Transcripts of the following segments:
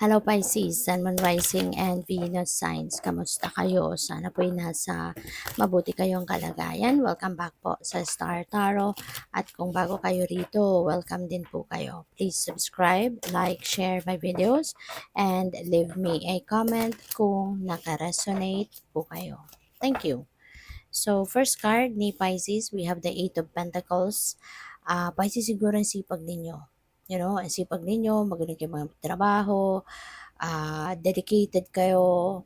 Hello Pisces, Sun, Moon Rising and Venus signs. Kamusta kayo? Sana po'y nasa mabuti kayong kalagayan. Welcome back po sa Star Tarot. At kung bago kayo rito, welcome din po kayo. Please subscribe, like, share my videos, and leave me a comment kung naka-resonate po kayo. Thank you. So, first card ni Pisces, we have the Eight of Pentacles. Pisces, siguro ang sipag ninyo. Ang sipag ninyo, magaling kayo mga trabaho, dedicated kayo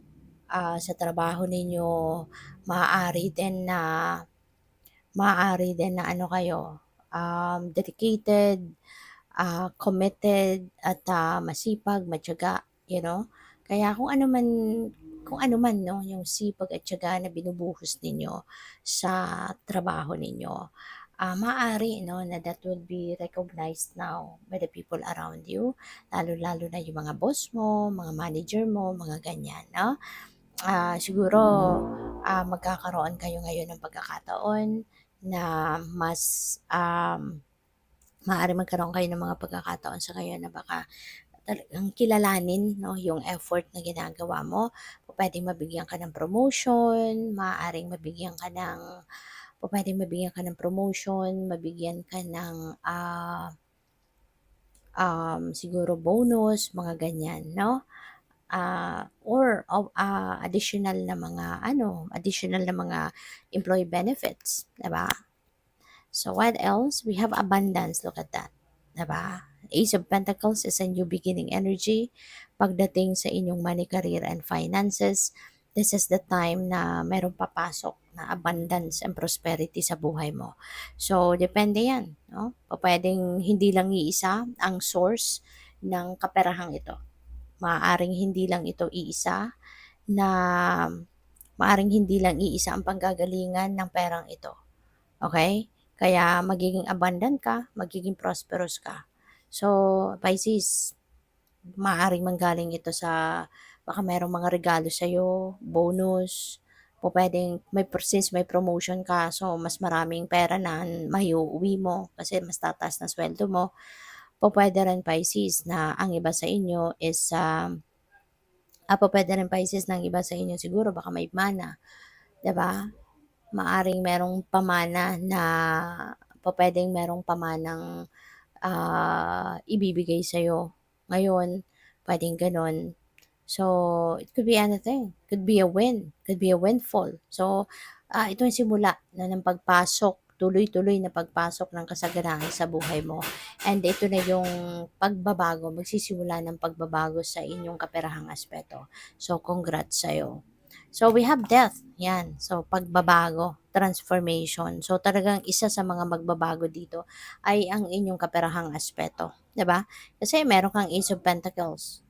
sa trabaho ninyo, maaari din na ano kayo, dedicated, committed, at masipag, matyaga, Kaya kung ano man, no, yung sipag at tiyaga na binubuhos ninyo sa trabaho ninyo, maaari, no, na that will be recognized now by the people around you, lalo-lalo na yung mga boss mo, mga manager mo, mga ganyan, no? Siguro, magkakaroon kayo ngayon ng pagkakataon na mas, maaari magkaroon kayo ng mga pagkakataon sa ngayon na baka talagang kilalanin, no, yung effort na ginagawa mo. Pwedeng mabigyan ka ng promotion, mabigyan ka ng siguro bonus, mga ganyan, no? Additional na mga employee benefits, 'di ba? So what else? We have abundance. Look at that. Diba? Ace of Pentacles is a new beginning energy. Pagdating sa inyong money, career, and finances, this is the time na merong papasok na abundance and prosperity sa buhay mo. So, depende yan. No? Pwedeng hindi lang iisa ang source ng kaperahang ito. Maaaring hindi lang ito iisa na maaring hindi lang iisa ang panggagalingan ng perang ito. Okay? Kaya magiging abundant ka, magiging prosperous ka. So, Pisces, maaaring manggaling ito sa baka merong mga regalo sa'yo, bonus, o pwedeng since may promotion ka, so mas maraming pera na maiuwi mo kasi mas tataas na sweldo mo. Pwede rin Pisces na ang iba sa inyo is pwede rin Pisces na ang iba sa inyo siguro baka may mana, 'di ba? Maaring merong pamana na pupuwedeng merong pamanang, ibibigay sa'yo ngayon, puwedeng gano'n. So, it could be anything, could be a win, could be a windfall. So, ito yung simula na ng pagpasok, tuloy-tuloy na pagpasok ng kasaganaan sa buhay mo. And ito na yung pagbabago, magsisimula ng pagbabago sa inyong kaperahang aspeto. So, congrats sa'yo. So, we have death. Yan. So, pagbabago, transformation. So, talagang isa sa mga magbabago dito ay ang inyong kaperahang aspeto. 'Di ba? Kasi meron kang Ace of Pentacles.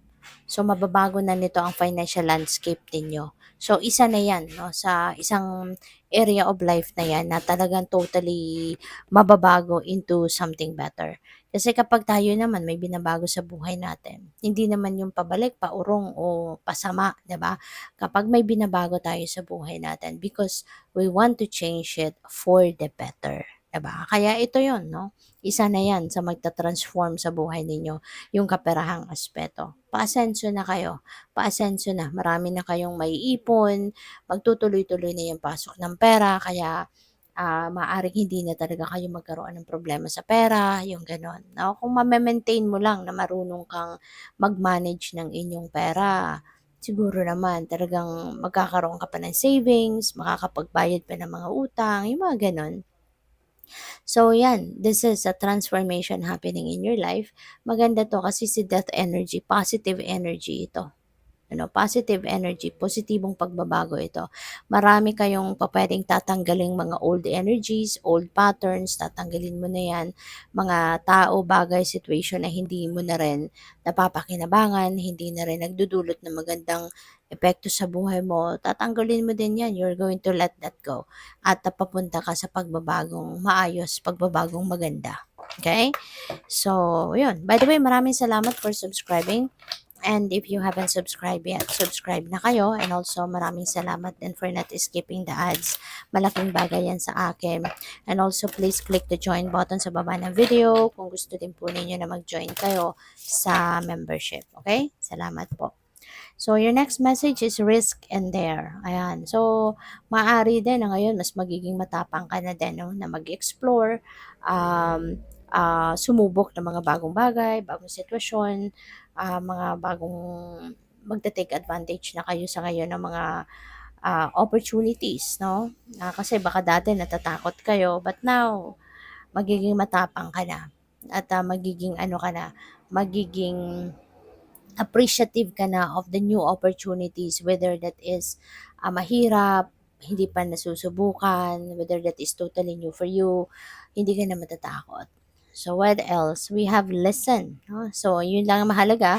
So, mababago na nito ang financial landscape ninyo. So, isa na yan, no, sa isang area of life na yan na talagang totally mababago into something better. Kasi kapag tayo naman may binabago sa buhay natin, hindi naman yung pabalik, paurong o pasama, 'di ba? Kapag may binabago tayo sa buhay natin because we want to change it for the better, 'di ba? Kaya ito 'yon, no? Isa na 'yan sa magta-transform sa buhay ninyo, yung kaperahang aspeto. Paasensyo na kayo, paasensyo na. Marami na kayong maiipon, magtutuloy-tuloy na yung pasok ng pera, kaya maaaring hindi na talaga kayo magkaroon ng problema sa pera, yung gano'n, 'no? Kung maintain mo lang na marunong kang mag-manage ng inyong pera, siguro naman talagang magkakaroon ka pa ng savings, makakapagbayad pa ng mga utang, yung mga gano'n. So, yan. This is a transformation happening in your life. Maganda to kasi si death energy, positive energy ito. Positive energy, positibong pagbabago ito. Marami kayong pupuwedeng tatanggaling mga old energies, old patterns, tatanggalin mo na 'yan. Mga tao, bagay, situation na hindi mo na rin napapakinabangan, hindi na rin nagdudulot ng magandang epekto sa buhay mo, tatanggalin mo din 'yan. You're going to let that go at papunta ka sa pagbabagong maayos, pagbabagong maganda. Okay? So, 'yun. By the way, maraming salamat for subscribing. And if you haven't subscribed yet, subscribe na kayo. And also, maraming salamat din for not skipping the ads. Malaking bagay yan sa akin. And also, please click the join button sa baba ng video kung gusto din po ninyo na mag-join kayo sa membership. Okay? Salamat po. So, your next message is risk and dare. Ayan. So, maaari din na ngayon mas magiging matapang ka na din no, na mag-explore, sumubok ng mga bagong bagay, bagong sitwasyon, mga bagong magta-take advantage na kayo sa ngayon ng mga opportunities, no? Kasi baka dati natatakot kayo, but now, magiging matapang ka na. At magiging ano ka na, magiging appreciative ka na of the new opportunities, whether that is mahirap, hindi pa nasusubukan, whether that is totally new for you, hindi ka na matatakot. So what else? We have listen. No? So yun lang ang mahalaga,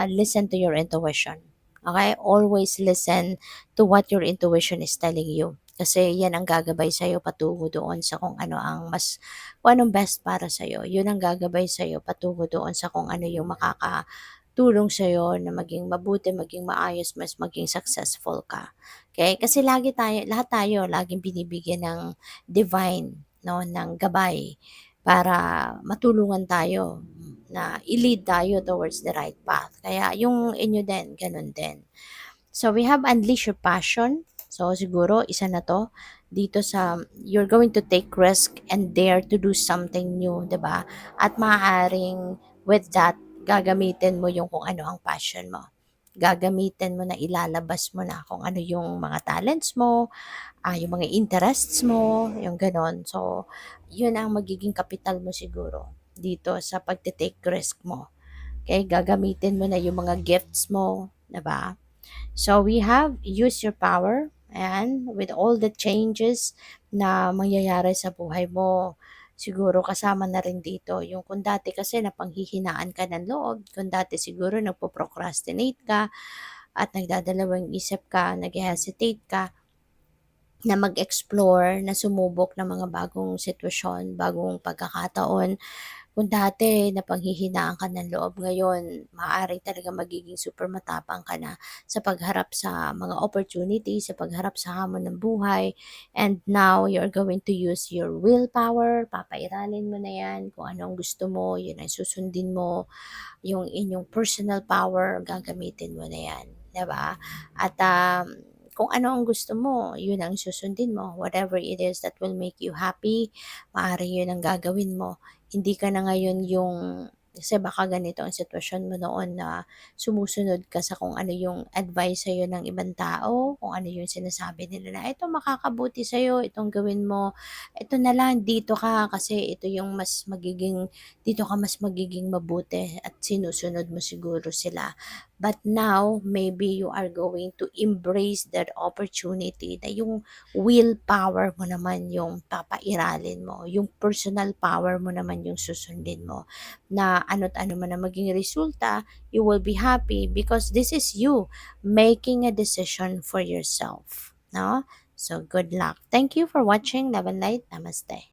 listen to your intuition. Okay? Always listen to what your intuition is telling you. Kasi yan ang gagabay sa'yo patungo doon sa kung ano ang kung anong best para sa'yo. Yun ang gagabay sa'yo patungo doon sa kung ano yung tulong sa'yo na maging mabuti, maging maayos, mas maging successful ka. Okay? Kasi lahat tayo, laging binibigyan ng divine, no, ng gabay para matulungan tayo na i-lead tayo towards the right path. Kaya yung inyo din, ganun din. So we have unleash your passion. So siguro isa na to dito sa you're going to take risk and dare to do something new, 'di ba? At maaaring with that gagamitin mo yung kung ano ang passion mo. Gagamitin mo na ilalabas mo na kung ano yung mga talents mo, yung mga interests mo, yung ganon. So, yun ang magiging kapital mo siguro dito sa pagte-take risk mo. Okay, gagamitin mo na yung mga gifts mo, 'di ba? So we have use your power and with all the changes na mangyayari sa buhay mo, siguro kasama na rin dito yung kung dati kasi napanghihinaan ka ng loob, kung dati siguro nagpo-procrastinate ka at nagdadalawang isip ka, nag-hesitate ka na mag-explore, na sumubok ng mga bagong sitwasyon, bagong pagkakataon, kung dati napanghihinaan ka ng loob, ngayon maaari talaga magiging super matapang ka na sa pagharap sa mga opportunity, sa pagharap sa hamon ng buhay. And now, you're going to use your willpower, papairalin mo na yan, kung anong gusto mo, yun ang susundin mo, yung inyong personal power, gagamitin mo na yan. 'Di ba? At kung ano ang gusto mo, yun ang susundin mo. Whatever it is that will make you happy, maaari yun ang gagawin mo. Hindi ka na ngayon yung kasi baka ganito ang sitwasyon mo noon na sumusunod ka sa kung ano yung advice sa'yo ng ibang tao, kung ano yung sinasabi nila na ito makakabuti sa'yo, itong gawin mo, ito na lang, dito ka kasi ito yung dito ka mas magiging mabuti at sinusunod mo siguro sila. But now, maybe you are going to embrace that opportunity na yung willpower mo naman yung papairalin mo, yung personal power mo naman yung susundin mo, na ano't ano man ang maging resulta, you will be happy because this is you making a decision for yourself. No? So, good luck. Thank you for watching. Love and light. Namaste.